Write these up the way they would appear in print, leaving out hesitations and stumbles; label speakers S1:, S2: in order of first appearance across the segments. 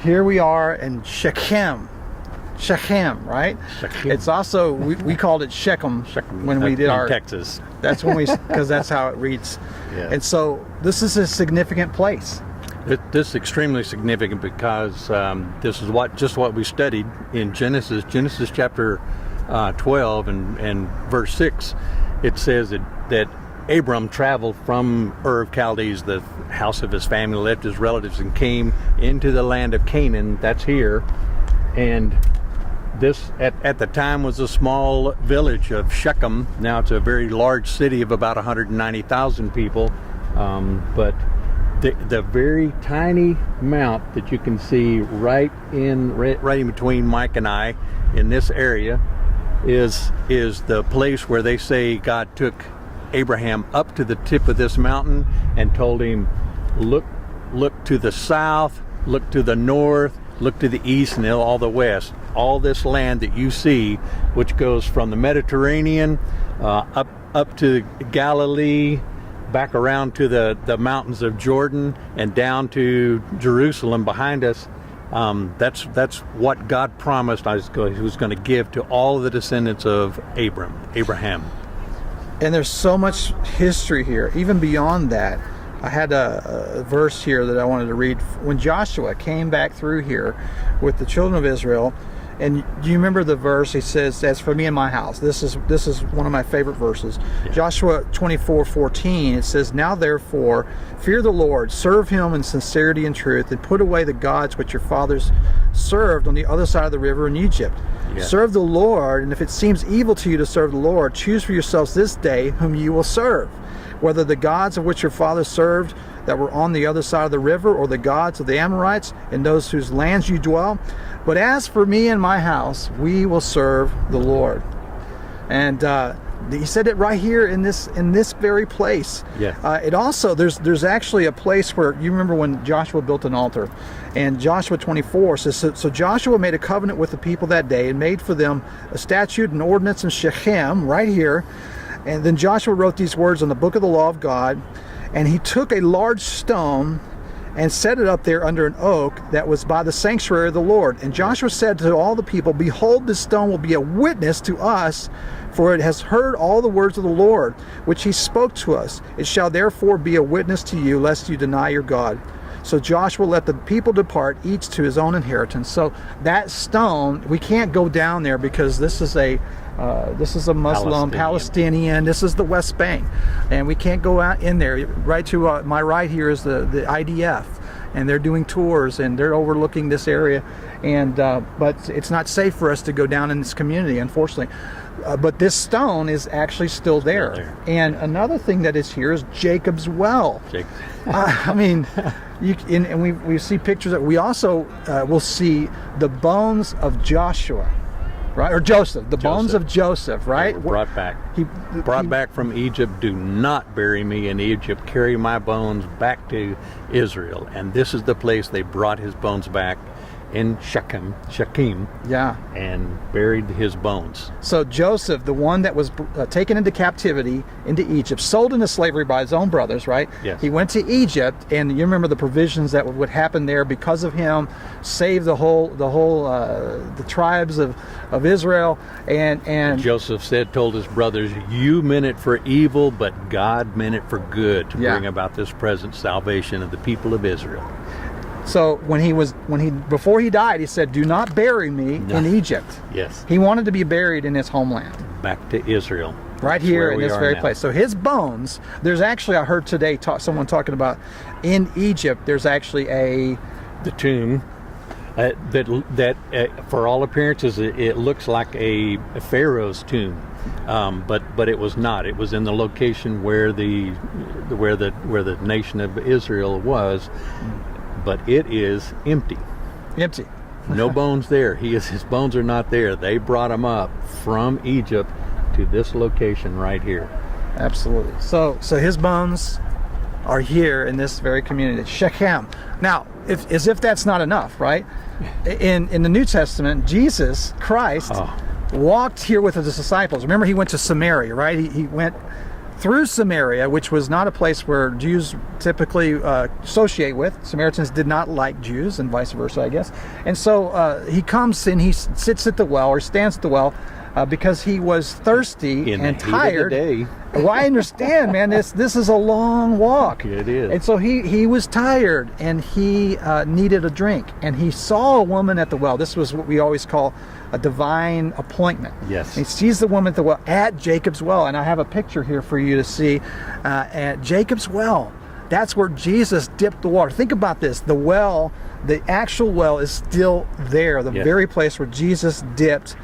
S1: here we are in Shechem, right?
S2: Shechem.
S1: It's also, we called it Shechem when we did our
S2: Texas.
S1: That's when because that's how it reads.
S2: Yeah.
S1: And so this is a significant place.
S2: This is extremely significant because this is what we studied in Genesis chapter 12 and verse 6. It says that Abram traveled from Ur of Chaldees, the house of his family, left his relatives, and came into the land of Canaan. That's here. And this at the time was a small village of Shechem. Now it's a very large city of about 190,000 people. But the very tiny mount that you can see right in between Mike and I in this area is the place where they say God took Abraham up to the tip of this mountain and told him, look to the south, look to the north, look to the east, and all the west. All this land that you see, which goes from the Mediterranean up to Galilee, back around to the mountains of Jordan, and down to Jerusalem behind us. That's what God promised He was going to give to all of the descendants of Abraham.
S1: And there's so much history here, even beyond that. I had a verse here that I wanted to read. When Joshua came back through here with the children of Israel, and do you remember the verse? He says, "As for me and my house," this is one of my favorite verses. Yeah. Joshua 24:14. It says, "Now therefore, fear the Lord, serve Him in sincerity and truth, and put away the gods which your fathers served on the other side of the river in Egypt. Yeah. Serve the Lord, and if it seems evil to you to serve the Lord, choose for yourselves this day whom you will serve, whether the gods of which your fathers served that were on the other side of the river, or the gods of the Amorites in those whose lands you dwell. But as for me and my house, we will serve the Lord." And he said it right here in this very place.
S2: Yeah.
S1: It also there's actually a place where you remember when Joshua built an altar, and Joshua 24 says, so Joshua made a covenant with the people that day and made for them a statute and ordinance in Shechem right here. And then Joshua wrote these words on the book of the law of God, and he took a large stone and set it up there under an oak that was by the sanctuary of the Lord. And Joshua said to all the people, "Behold, this stone will be a witness to us, for it has heard all the words of the Lord, which he spoke to us. It shall therefore be a witness to you, lest you deny your God." So Joshua let the people depart, each to his own inheritance. So that stone, we can't go down there because this is a Muslim, Palestinian. This is the West Bank, and we can't go out in there. Right to my right here is the IDF, and they're doing tours and they're overlooking this area, and but it's not safe for us to go down in this community, unfortunately. But this stone is actually still there. And another thing that is here is Jacob's well. I mean, we see pictures that we also will see the bones of Joshua. Right, or Joseph, the bones of Joseph, right?
S2: Brought back. Brought back from Egypt. Do not bury me in Egypt. Carry my bones back to Israel. And this is the place they brought his bones back, in Shechem.
S1: Yeah.
S2: And buried his bones.
S1: So Joseph, the one that was taken into captivity into Egypt, sold into slavery by his own brothers, right?
S2: Yes.
S1: He went to Egypt, and you remember the provisions that would happen there because of him, save the tribes of Israel, and
S2: Joseph told his brothers, "You meant it for evil, but God meant it for good to bring about this present salvation of the people of Israel."
S1: So before he died, he said, "Do not bury me in Egypt."
S2: Yes.
S1: He wanted to be buried in his homeland.
S2: Back to Israel.
S1: Right here in this very place. So his bones, there's actually, I heard today someone talking about, in Egypt, there's actually
S2: the tomb that for all appearances, it looks like a pharaoh's tomb. But it was not. It was in the location where the nation of Israel was. But it is empty.
S1: Empty.
S2: No bones there. His bones are not there. They brought him up from Egypt to this location right here.
S1: Absolutely. So his bones are here in this very community, Shechem. Now, as if that's not enough, right? In the New Testament, Jesus Christ walked here with his disciples. Remember, he went to Samaria, right? He went through Samaria, which was not a place where Jews typically associate with. Samaritans did not like Jews, and vice versa, I guess. And so he comes and he sits at the well, or stands at the well, because he was thirsty and tired. Well, I understand, man. This is a long walk.
S2: It is.
S1: And so he was tired, and he needed a drink. And he saw a woman at the well. This was what we always call a divine appointment.
S2: Yes.
S1: And he sees the woman at the well, at Jacob's well. And I have a picture here for you to see at Jacob's well. That's where Jesus dipped the water. Think about this. The well, the actual well, is still there. The very place where Jesus dipped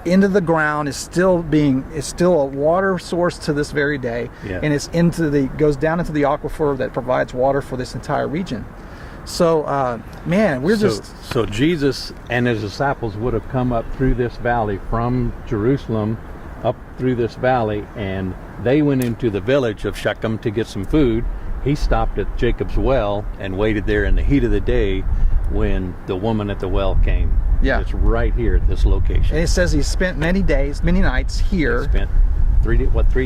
S1: into the ground is still a water source to this very day, and it's goes down into the aquifer that provides water for this entire region. So man, so
S2: Jesus and his disciples would have come up through this valley from Jerusalem up through this valley, and they went into the village of Shechem to get some food. He stopped at Jacob's well and waited there in the heat of the day when the woman at the well came.
S1: Yeah.
S2: It's right here at this location.
S1: And it says he spent many nights here.
S2: He spent 3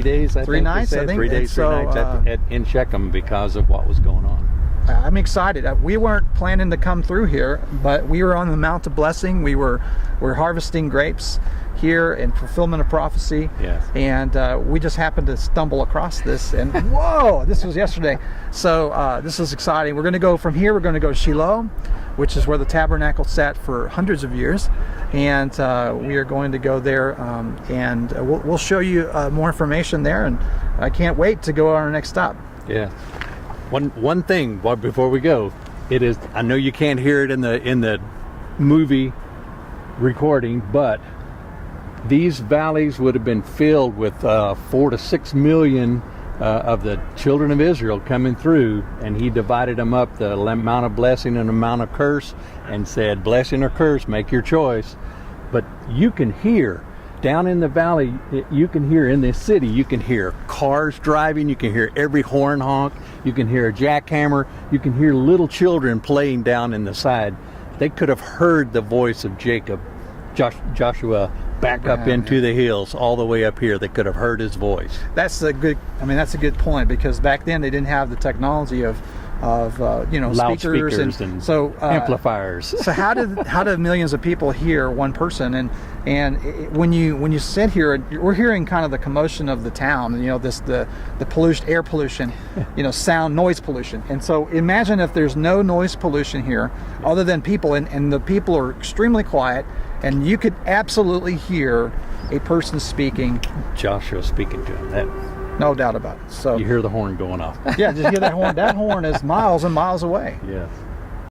S2: days?
S1: 3 nights, I think.
S2: 3 days, 3 nights in Shechem because of what was going on.
S1: I'm excited. We weren't planning to come through here, but we were on the Mount of Blessing. We're harvesting grapes here in fulfillment of prophecy.
S2: Yes.
S1: And we just happened to stumble across this, and whoa, this was yesterday. So this is exciting. We're going to go from here. We're going to go to Shiloh, which is where the tabernacle sat for hundreds of years, and we are going to go there, and we'll show you more information there. And I can't wait to go on our next stop.
S2: Yeah. One thing before we go, it is, I know you can't hear it in the movie recording, but these valleys would have been filled with 4 to 6 million of the children of Israel coming through, and he divided them up, the amount of blessing and the amount of curse, and said, blessing or curse, make your choice. But you can hear down in the valley, you can hear in this city, you can hear cars driving, you can hear every horn honk, you can hear a jackhammer, you can hear little children playing down in the side. They could have heard the voice of Joshua back up into the hills, all the way up here. They could have heard his voice.
S1: That's a good point, because back then they didn't have the technology of speakers
S2: and
S1: so
S2: amplifiers.
S1: So how did millions of people hear one person? And when you sit here, we're hearing kind of the commotion of the town. The pollution, air pollution, sound, noise pollution. And so imagine if there's no noise pollution here, other than people, and the people are extremely quiet, and you could absolutely hear a person speaking.
S2: Joshua speaking to him.
S1: No doubt about it. So
S2: you hear the horn going off.
S1: Yeah, just hear that horn. That horn is miles and miles away.
S2: Yes.